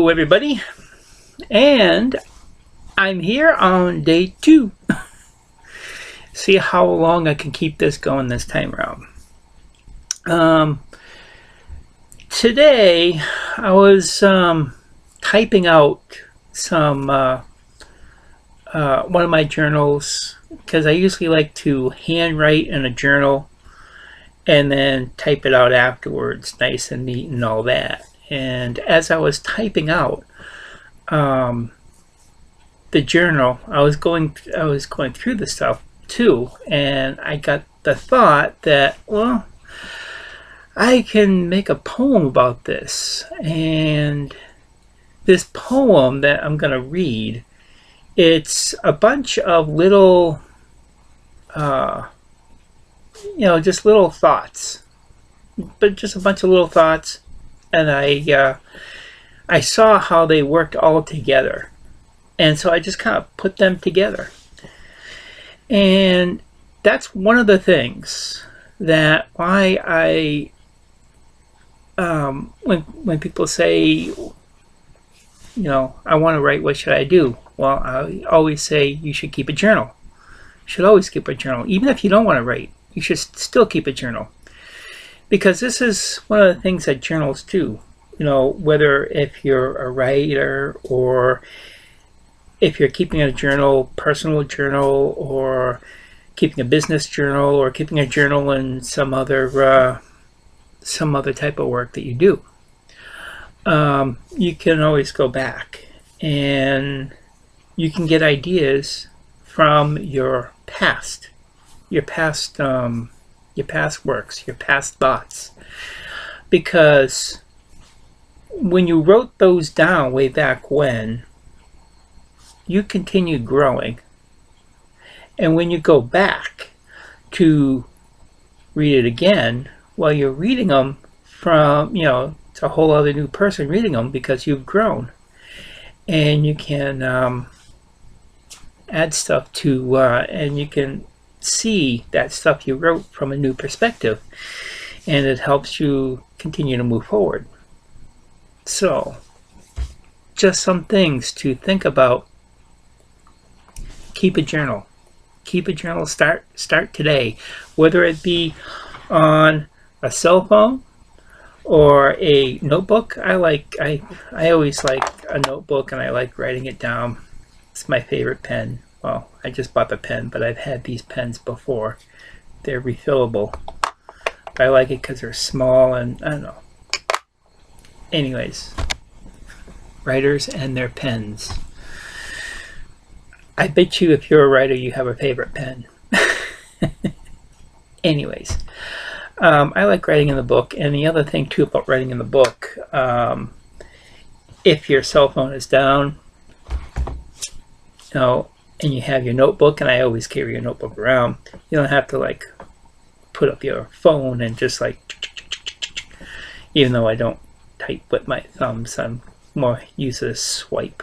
Hello everybody, and I'm here on day 2. See how long I can keep this going this time around. Today I was typing out some one of my journals, because I usually like to handwrite in a journal and then type it out afterwards, nice and neat and all that. And as I was typing out the journal, I was going through the stuff too, and I got the thought that, well, I can make a poem about this. And this poem that I'm going to read, it's a bunch of little just little thoughts, but just a bunch of little thoughts. And I saw how they worked all together, and so I just kind of put them together. And that's one of the things that why when people say, I want to write, what should I do? Well, I always say you should keep a journal. You should always keep a journal. Even if you don't want to write, you should still keep a journal. Because this is one of the things that journals do. Whether if you're a writer, or if you're keeping a journal, personal journal, or keeping a business journal, or keeping a journal in some other type of work that you do, you can always go back and you can get ideas from your past works, your past thoughts. Because when you wrote those down way back when, you continued growing. And when you go back to read it again, well, you're reading them from, it's a whole other new person reading them, because you've grown. And you can add stuff to, and you can see that stuff you wrote from a new perspective, and it helps you continue to move forward. So just some things to think about. Keep a journal. Start today, whether it be on a cell phone or a notebook. I always like a notebook, and I like writing it down. It's my favorite pen. Well, I just bought the pen, but I've had these pens before. They're refillable. I like it because they're small, and I don't know. Anyways, writers and their pens. I bet you if you're a writer, you have a favorite pen. Anyways, I like writing in the book. And the other thing too about writing in the book, if your cell phone is down, and you have your notebook, and I always carry your notebook around, you don't have to put up your phone and just even though I don't type with my thumbs, I'm more use a swipe.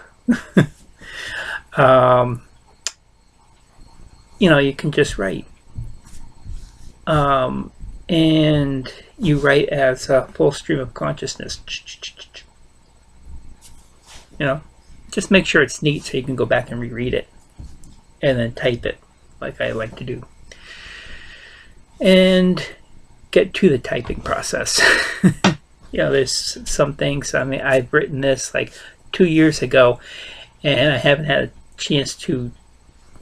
You can just write, and you write as a full stream of consciousness. Just make sure it's neat so you can go back and reread it, and then type it like I like to do, and get to the typing process. There's some things, I've written this 2 years ago, and I haven't had a chance to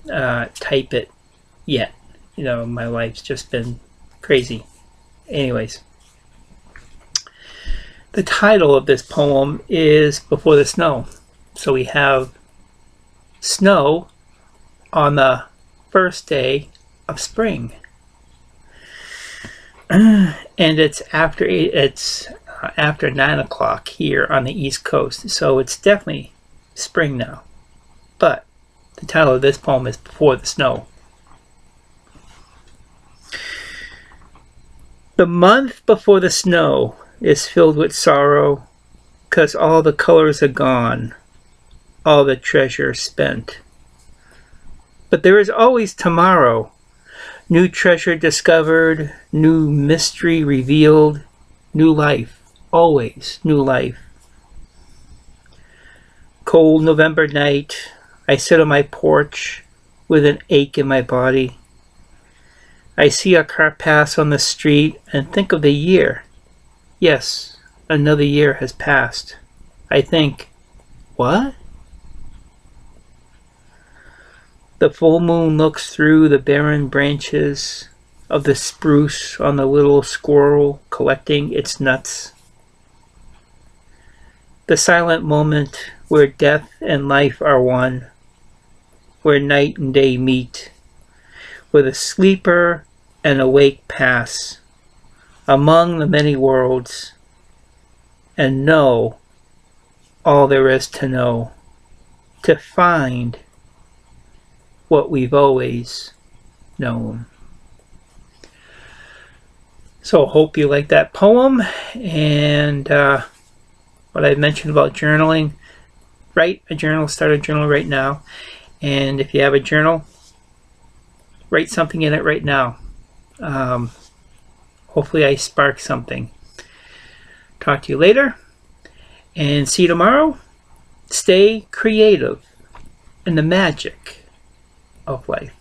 type it yet. My life's just been crazy. Anyways, the title of this poem is Before the Snow. So we have snow on the first day of spring, and it's after 9 o'clock here on the East Coast, so it's definitely spring now. But the title of this poem is Before the Snow. The month before the snow is filled with sorrow, 'cause all the colors are gone, all the treasure spent. But there is always tomorrow, new treasure discovered, new mystery revealed, new life, always new life. cold November night, I sit on my porch with an ache in my body. I see a car pass on the street and think of the year. Yes, another year has passed. I think, what? The full moon looks through the barren branches of the spruce on the little squirrel collecting its nuts. The silent moment where death and life are one, where night and day meet, where the sleeper and awake pass among the many worlds and know all there is to know, to find what we've always known. So hope you like that poem, and what I mentioned about journaling. Write a journal, start a journal right now, and if you have a journal, write something in it right now. Hopefully I spark something. Talk to you later, and see you tomorrow. Stay creative in the magic of life.